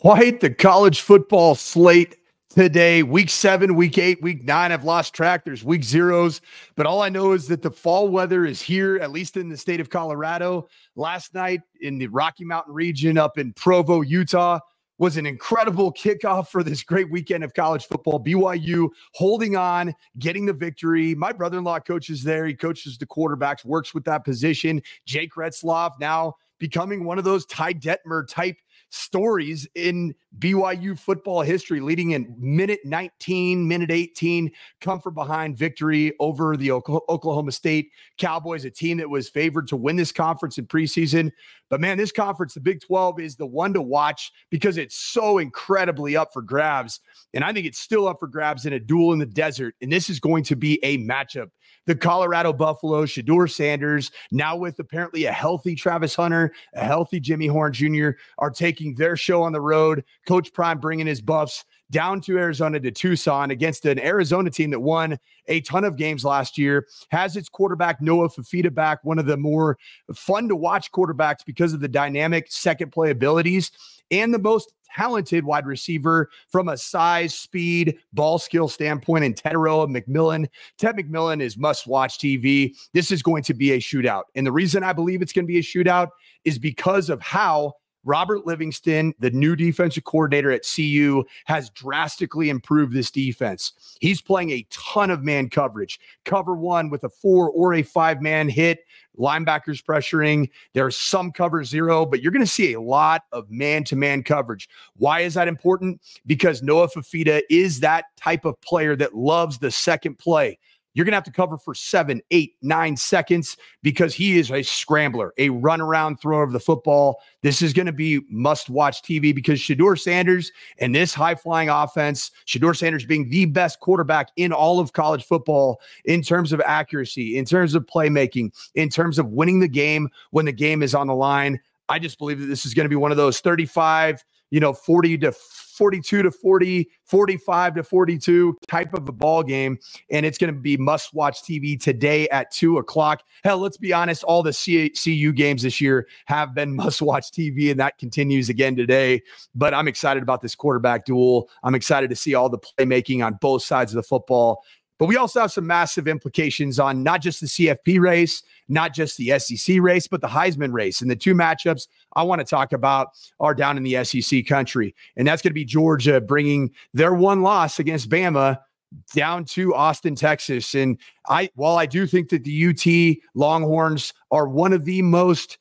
Quite the college football slate today. Week 7, week 8, week 9. I've lost track. There's week zeros. But all I know is that the fall weather is here, at least in the state of Colorado. Last night in the Rocky Mountain region up in Provo, Utah, was an incredible kickoff for this great weekend of college football. BYU holding on, getting the victory. My brother-in-law coaches there. He coaches the quarterbacks, works with that position. Jake Retzloff now becoming one of those Ty Detmer type stories in BYU football history, leading in minute 19, minute 18, come from behind victory over the Oklahoma State Cowboys, a team that was favored to win this conference in preseason. But man, this conference, the Big 12, is the one to watch because it's so incredibly up for grabs. And I think it's still up for grabs in a duel in the desert. And this is going to be a matchup. The Colorado Buffaloes, Shedeur Sanders, now with apparently a healthy Travis Hunter, a healthy Jimmy Horn Jr., are taking their show on the road. Coach Prime bringing his Buffs down to Arizona, to Tucson, against an Arizona team that won a ton of games last year, has its quarterback Noah Fifita back, one of the more fun to watch quarterbacks because of the dynamic second play abilities, and the most talented wide receiver from a size, speed, ball skill standpoint in Teteroa McMillan. Ted McMillan is must-watch TV. This is going to be a shootout. And the reason I believe it's going to be a shootout is because of how Robert Livingston, the new defensive coordinator at CU, has drastically improved this defense. He's playing a ton of man coverage. Cover one with a 4 or a 5-man hit, linebackers pressuring. There's some cover 0, but you're going to see a lot of man-to-man coverage. Why is that important? Because Noah Fifita is that type of player that loves the second play. You're going to have to cover for 7, 8, 9 seconds because he is a scrambler, a runaround thrower of the football. This is going to be must-watch TV because Shedeur Sanders and this high-flying offense, Shedeur Sanders being the best quarterback in all of college football in terms of accuracy, in terms of playmaking, in terms of winning the game when the game is on the line. I just believe that this is going to be one of those 35, 40 to 42 to 40, 45 to 42 type of a ball game. And it's going to be must-watch TV today at 2 o'clock. Hell, let's be honest, all the CU games this year have been must-watch TV, and that continues again today. But I'm excited about this quarterback duel. I'm excited to see all the playmaking on both sides of the football. But we also have some massive implications on not just the CFP race, not just the SEC race, but the Heisman race. And the two matchups I want to talk about are down in the SEC country. And that's going to be Georgia bringing their one loss against Bama down to Austin, Texas. And while I do think that the UT Longhorns are one of the most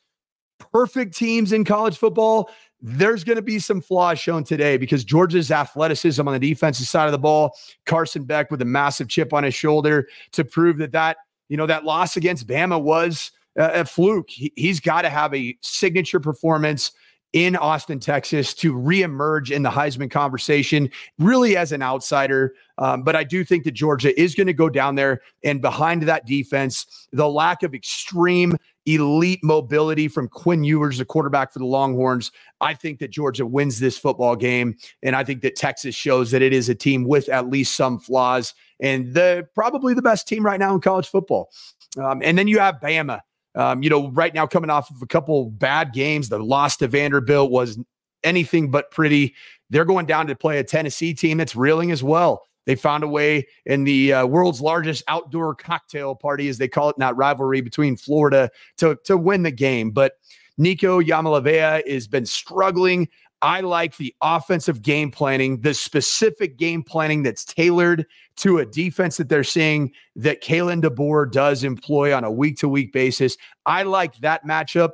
perfect teams in college football, there's going to be some flaws shown today because Georgia's athleticism on the defensive side of the ball, Carson Beck with a massive chip on his shoulder to prove that loss against Bama was a fluke. He's got to have a signature performance in Austin, Texas to reemerge in the Heisman conversation, really as an outsider. But I do think that Georgia is going to go down there, and behind that defense, the lack of extreme elite mobility from Quinn Ewers, the quarterback for the Longhorns, I think that Georgia wins this football game. And I think that Texas shows that it is a team with at least some flaws and probably the best team right now in college football. And then you have Bama. Right now coming off of a couple bad games, the loss to Vanderbilt was anything but pretty. They're going down to play a Tennessee team that's reeling as well. They found a way in the world's largest outdoor cocktail party, as they call it in that rivalry between Florida, to win the game. But Nico Yamalavea has been struggling. I like the offensive game planning, the specific game planning that's tailored to a defense that they're seeing that Kalen DeBoer does employ on a week-to-week basis. I like that matchup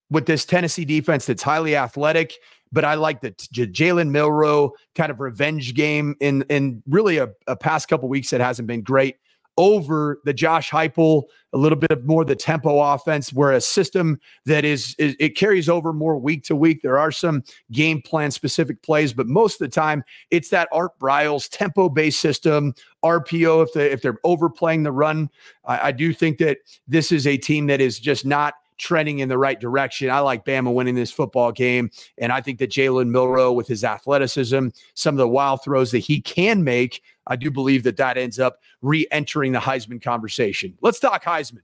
with this Tennessee defense that's highly athletic, but I like the Jalen Milroe kind of revenge game in really a past couple weeks that hasn't been great over the Josh Heupel, a little bit of more the tempo offense, where a system that it carries over more week to week. There are some game plan specific plays, but most of the time it's that Art Briles tempo-based system, RPO if they're overplaying the run. I do think that this is a team that is just not trending in the right direction. I like Bama winning this football game, and I think that Jalen Milroe, with his athleticism, some of the wild throws that he can make, I do believe that ends up re-entering the Heisman conversation. Let's talk Heisman.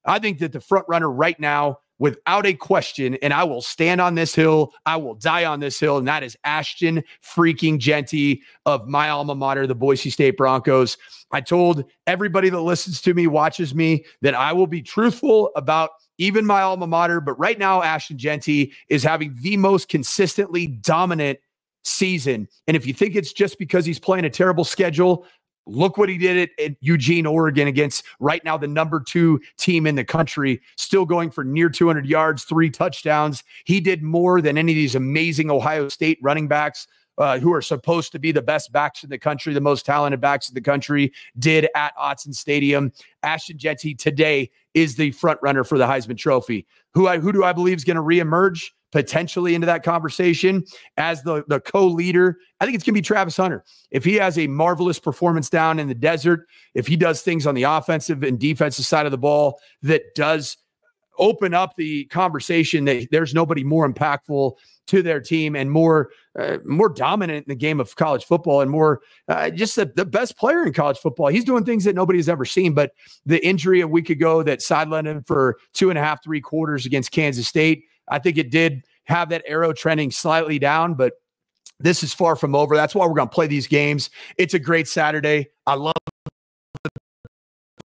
I think that the front runner right now, without a question, and I will stand on this hill. I will die on this hill, and that is Ashton freaking Jeanty of my alma mater, the Boise State Broncos. I told everybody that listens to me, watches me, that I will be truthful about even my alma mater, but right now, Ashton Jeanty is having the most consistently dominant season. And if you think it's just because he's playing a terrible schedule, look what he did at Eugene, Oregon against right now the number 2 team in the country, still going for near 200 yards, 3 touchdowns. He did more than any of these amazing Ohio State running backs who are supposed to be the best backs in the country, the most talented backs in the country, did at Autzen Stadium. Ashton Jeanty today is the front runner for the Heisman Trophy. Who do I believe is going to reemerge potentially into that conversation as the co-leader? I think it's going to be Travis Hunter. If he has a marvelous performance down in the desert, if he does things on the offensive and defensive side of the ball that does open up the conversation that there's nobody more impactful to their team and more dominant in the game of college football and more just the best player in college football. He's doing things that nobody's ever seen. But the injury a week ago that sidelined him for 2.5, 3 quarters against Kansas State, I think it did have that arrow trending slightly down, but this is far from over. That's why we're going to play these games. It's a great Saturday. I love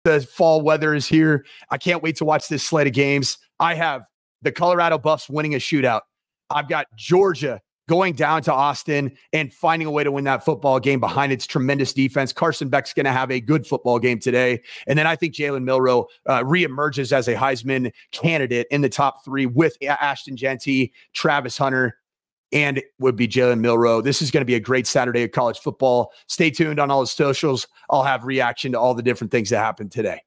the fall weather is here. I can't wait to watch this slate of games. I have the Colorado Buffs winning a shootout. I've got Georgia going down to Austin and finding a way to win that football game behind its tremendous defense. Carson Beck's going to have a good football game today. And then I think Jalen Milroe reemerges as a Heisman candidate in the top 3 with Ashton Jeanty, Travis Hunter, and it would be Jalen Milroe. This is going to be a great Saturday of college football. Stay tuned on all the socials. I'll have reaction to all the different things that happened today.